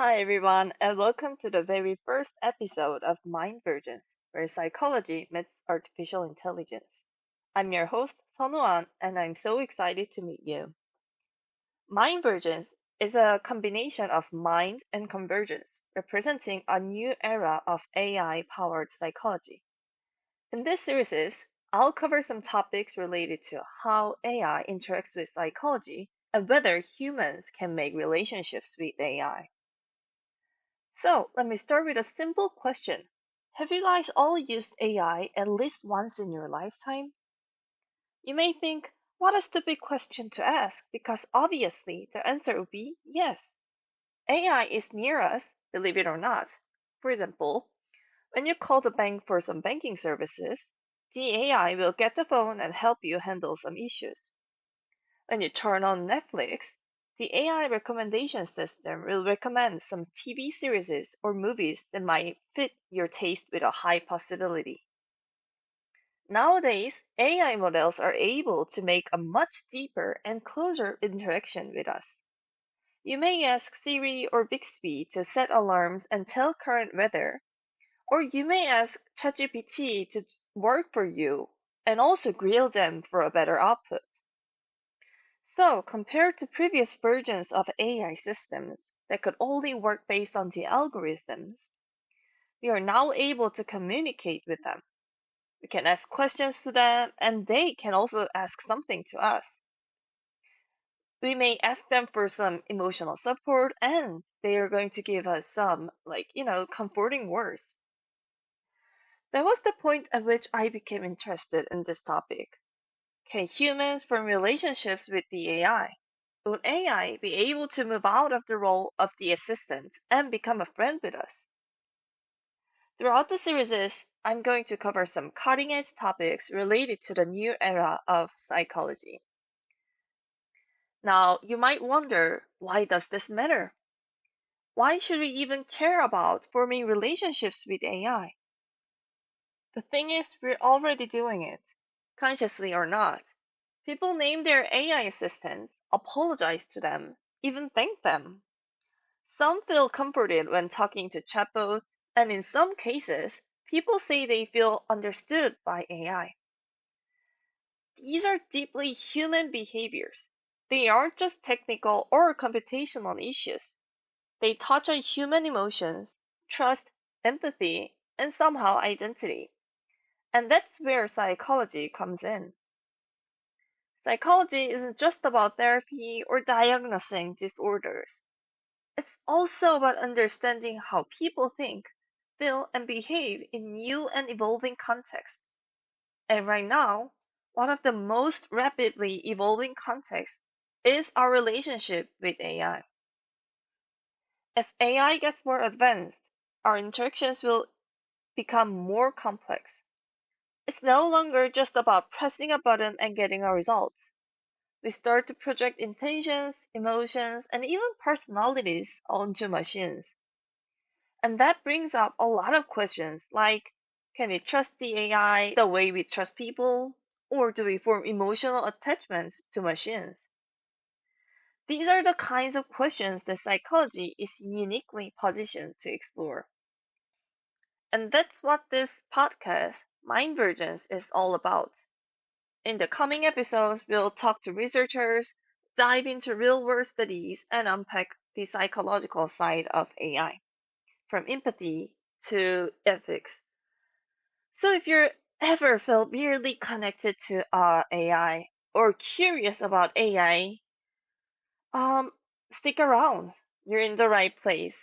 Hi, everyone, and welcome to the very first episode of Mindvergence, where psychology meets artificial intelligence. I'm your host, Sonuan, and I'm so excited to meet you. Mindvergence is a combination of mind and convergence, representing a new era of AI powered psychology. In this series, I'll cover some topics related to how AI interacts with psychology and whether humans can make relationships with AI. So let me start with a simple question. Have you guys all used AI at least once in your lifetime? You may think, what a stupid question to ask, because obviously the answer would be yes. AI is near us, believe it or not. For example, when you call the bank for some banking services, the AI will get the phone and help you handle some issues. When you turn on Netflix, the AI recommendation system will recommend some TV series or movies that might fit your taste with a high possibility. Nowadays, AI models are able to make a much deeper and closer interaction with us. You may ask Siri or Bixby to set alarms and tell current weather, or you may ask ChatGPT to work for you and also grill them for a better output. So, compared to previous versions of AI systems that could only work based on the algorithms, we are now able to communicate with them. We can ask questions to them, and they can also ask something to us. We may ask them for some emotional support, and they are going to give us some, comforting words. That was the point at which I became interested in this topic. Can humans form relationships with the AI? Will AI be able to move out of the role of the assistant and become a friend with us? Throughout the series, I'm going to cover some cutting edge topics related to the new era of psychology. Now, you might wonder, why does this matter? Why should we even care about forming relationships with AI? The thing is, we're already doing it, consciously or not. People name their AI assistants, apologize to them, even thank them. Some feel comforted when talking to chatbots, and in some cases, people say they feel understood by AI. These are deeply human behaviors. They aren't just technical or computational issues. They touch on human emotions, trust, empathy, and somehow identity. And that's where psychology comes in. Psychology isn't just about therapy or diagnosing disorders. It's also about understanding how people think, feel, and behave in new and evolving contexts. And right now, one of the most rapidly evolving contexts is our relationship with AI. As AI gets more advanced, our interactions will become more complex. It's no longer just about pressing a button and getting a result. We start to project intentions, emotions, and even personalities onto machines. And that brings up a lot of questions like, can we trust the AI the way we trust people? Or do we form emotional attachments to machines? These are the kinds of questions that psychology is uniquely positioned to explore. And that's what this podcast, Mindvergence, is all about. In the coming episodes, we'll talk to researchers, dive into real world studies, and unpack the psychological side of AI, from empathy to ethics. So if you're ever felt weirdly connected to AI or curious about AI, um, stick around. You're in the right place.